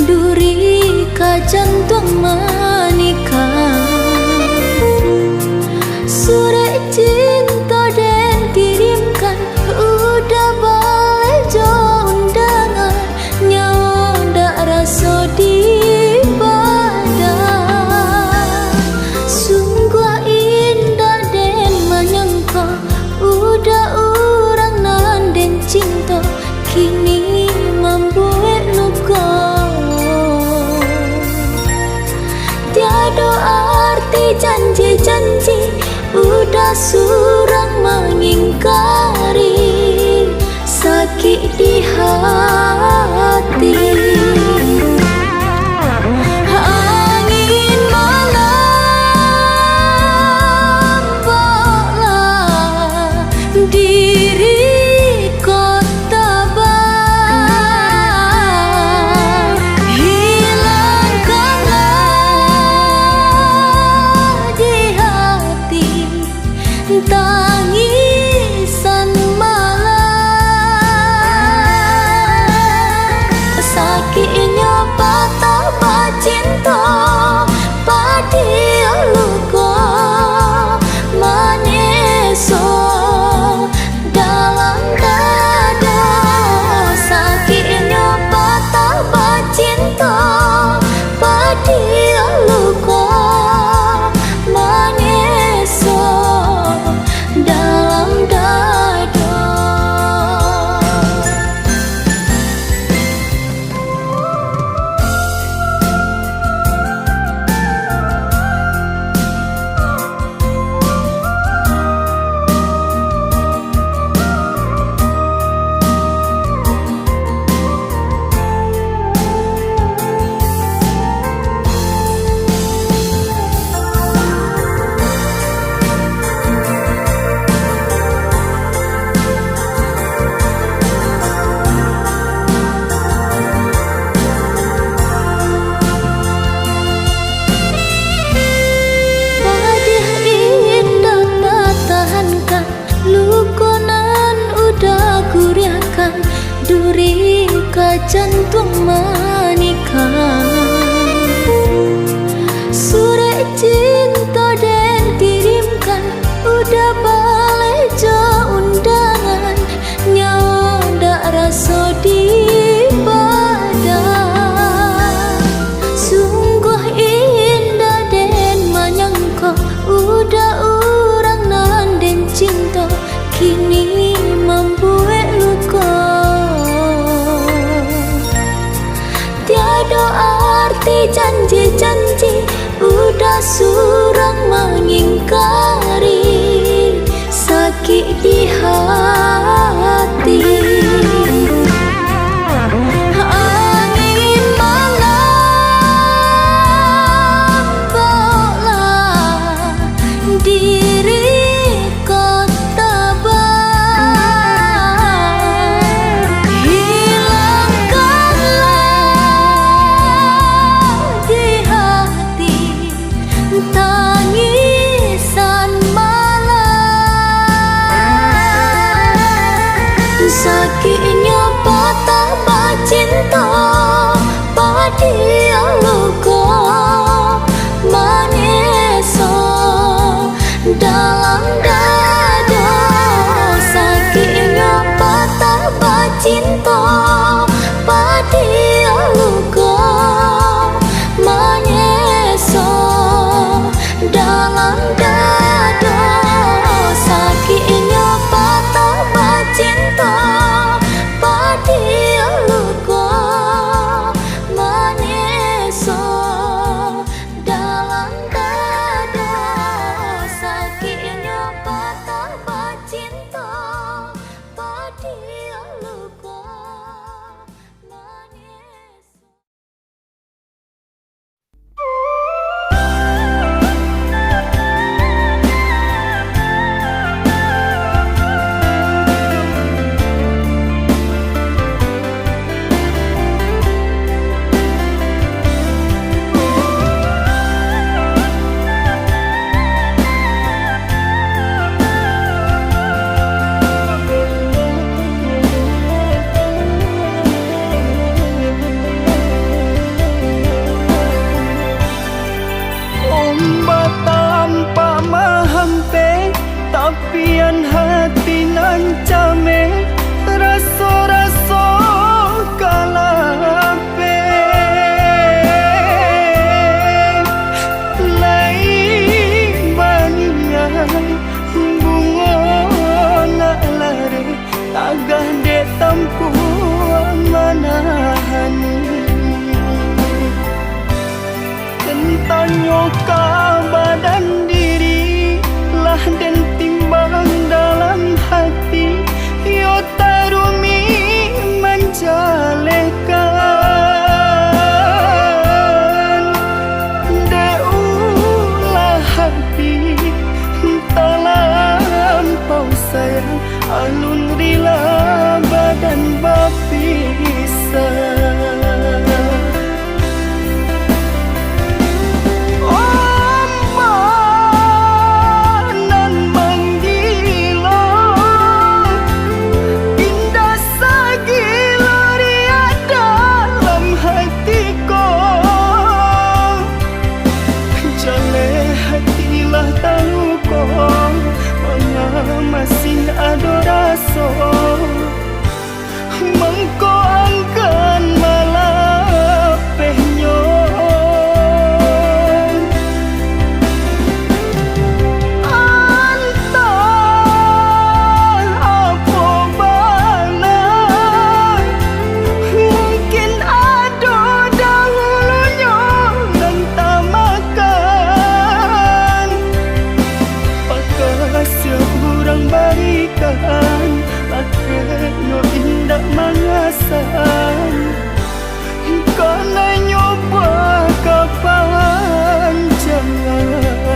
duri ka jantung menikah. Surat cinta dan kirimkan, udah boleh jo undangan, nyawa ndak rasa di badan. Sungguh indah dan menyangka, udah orang nanden cinta, kini membuat luka. Tiada arti janji-janji, udah surang mengingkari, sakit di hati. Angin malam bawa diri kota bar, hilangkanlah di hati tangisan malam. Sakitnya patah cinta padi luka maneso dalam dada. Sakitnya patah cinta padi luka maneso dalam dada. Duri ka jantung menikah. Surat cinta dan kirimkan, udah boleh jo undangan, nyawa ndak rasa di badan. Sungguh indah dan menyangka, udah orang nanden cinta, kini membuat luka. Tiada arti janji-janji, udah surang mengingkari, sakit di hati. Angin malam bawa diri kota bar, tangisan malam. Sakitnya patah cinta padi luka maneso dalam dada. Sakitnya patah cinta padi luka maneso dalam dada. Sakitnya patah cinta ancame raso-raso kalape lai banian bungo nak lare agah de tampu manahani tentanyo ka badan diri lah dan timbang dalam hati yo tarumi menjalekan deulah hati talampau sayang alun rila badan bapisah. Masih adoraso mengko angkan malapehnya antar apa bala mungkin ada dahulunya dan tak makan pakasya kurang barikan lakeno indah mangasan karena nyoba kapan jangan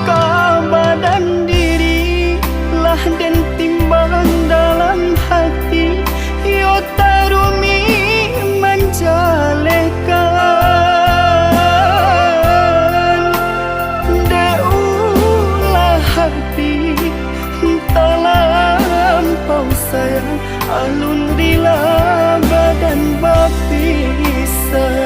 ka badan diri lah dan timbang dalam hati yo tarumi menjalekan deulah hati talampau sayang alun rila badan bapisah.